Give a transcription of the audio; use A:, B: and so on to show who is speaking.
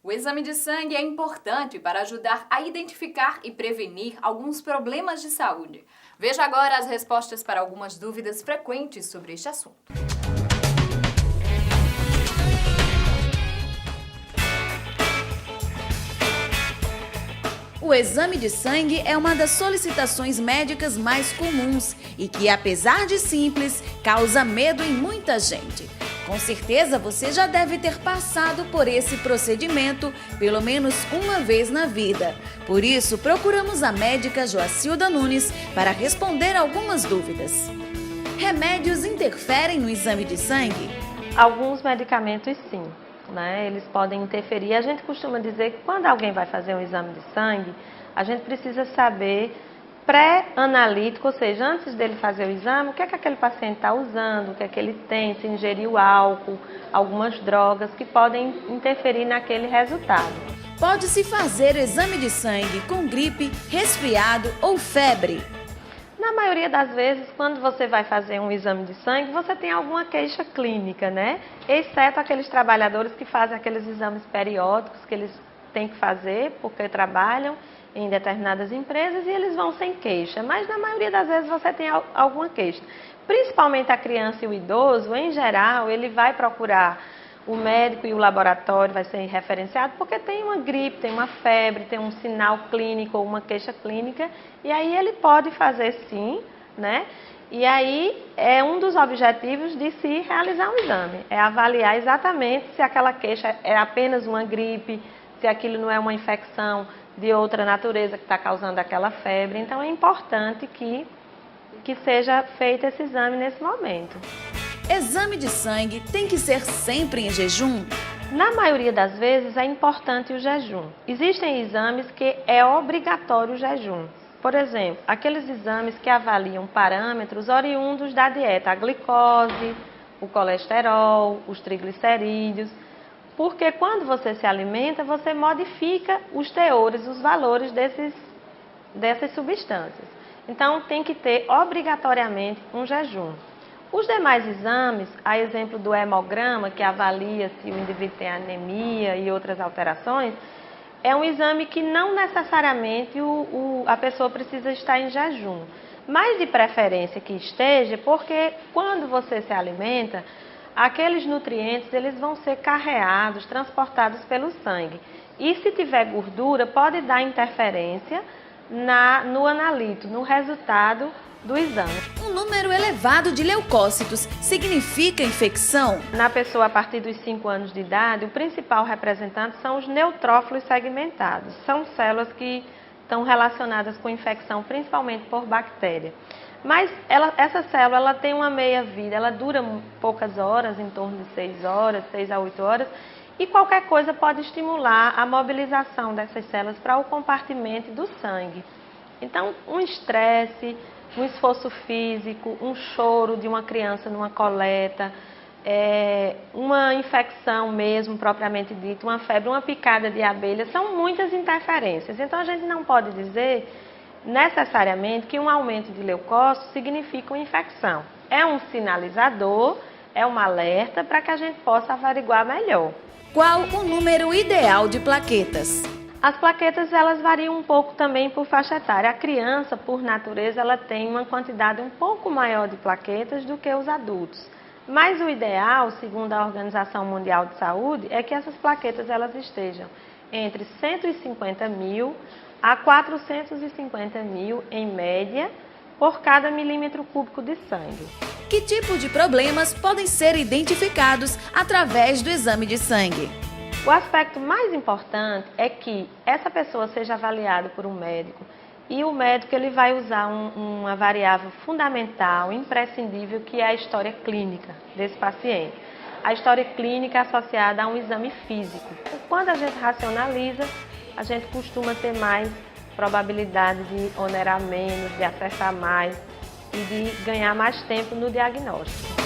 A: O exame de sangue é importante para ajudar a identificar e prevenir alguns problemas de saúde. Veja agora as respostas para algumas dúvidas frequentes sobre este assunto.
B: O exame de sangue é uma das solicitações médicas mais comuns e que, apesar de simples, causa medo em muita gente. Com certeza você já deve ter passado por esse procedimento pelo menos uma vez na vida. Por isso, procuramos a médica Joacilda Nunes para responder algumas dúvidas. Remédios interferem no exame de sangue?
C: Alguns medicamentos sim, né? Eles podem interferir. A gente costuma dizer que quando alguém vai fazer um exame de sangue, a gente precisa saber pré-analítico, ou seja, antes dele fazer o exame, o que é que aquele paciente está usando, o que é que ele tem, se ingeriu álcool, algumas drogas que podem interferir naquele resultado.
B: Pode-se fazer exame de sangue com gripe, resfriado ou febre?
C: Na maioria das vezes, quando você vai fazer um exame de sangue, você tem alguma queixa clínica, né? Exceto aqueles trabalhadores que fazem aqueles exames periódicos que eles têm que fazer porque trabalham em determinadas empresas e eles vão sem queixa, mas na maioria das vezes você tem alguma queixa. Principalmente a criança e o idoso, em geral, ele vai procurar o médico e o laboratório, vai ser referenciado porque tem uma gripe, tem uma febre, tem um sinal clínico ou uma queixa clínica, e aí ele pode fazer sim, né? E aí é um dos objetivos de se realizar um exame, é avaliar exatamente se aquela queixa é apenas uma gripe, se aquilo não é uma infecção de outra natureza que está causando aquela febre. Então é importante que seja feito esse exame nesse momento.
B: Exame de sangue tem que ser sempre em jejum?
C: Na maioria das vezes é importante o jejum. Existem exames que é obrigatório o jejum. Por exemplo, aqueles exames que avaliam parâmetros oriundos da dieta, a glicose, o colesterol, os triglicerídeos. Porque quando você se alimenta, você modifica os teores, os valores dessas substâncias. Então, tem que ter obrigatoriamente um jejum. Os demais exames, a exemplo do hemograma, que avalia se o indivíduo tem anemia e outras alterações, é um exame que não necessariamente a pessoa precisa estar em jejum. Mas de preferência que esteja, porque quando você se alimenta, aqueles nutrientes eles vão ser carreados, transportados pelo sangue. E se tiver gordura, pode dar interferência no analito, no resultado do exame.
B: Um número elevado de leucócitos significa infecção?
C: Na pessoa a partir dos 5 anos de idade, o principal representante são os neutrófilos segmentados. São células que estão relacionadas com infecção, principalmente por bactéria. Mas essa célula ela tem uma meia-vida, ela dura poucas horas, em torno de 6 horas, 6 a 8 horas, e qualquer coisa pode estimular a mobilização dessas células para o compartimento do sangue. Então, um estresse, um esforço físico, um choro de uma criança numa coleta, uma infecção mesmo, propriamente dita, uma febre, uma picada de abelha, são muitas interferências. Então, a gente não pode dizer necessariamente que um aumento de leucócitos significa uma infecção. É um sinalizador, é um alerta para que a gente possa averiguar melhor.
B: Qual o número ideal de plaquetas?
C: As plaquetas elas variam um pouco também por faixa etária. A criança, por natureza, ela tem uma quantidade um pouco maior de plaquetas do que os adultos. Mas o ideal, segundo a Organização Mundial de Saúde, é que essas plaquetas elas estejam entre 150 mil a 450 mil, em média, por cada milímetro cúbico de sangue.
B: Que tipo de problemas podem ser identificados através do exame de sangue?
C: O aspecto mais importante é que essa pessoa seja avaliada por um médico e o médico ele vai usar uma variável fundamental, imprescindível, que é a história clínica desse paciente. A história clínica é associada a um exame físico. Quando a gente racionaliza, a gente costuma ter mais probabilidade de onerar menos, de acertar mais e de ganhar mais tempo no diagnóstico.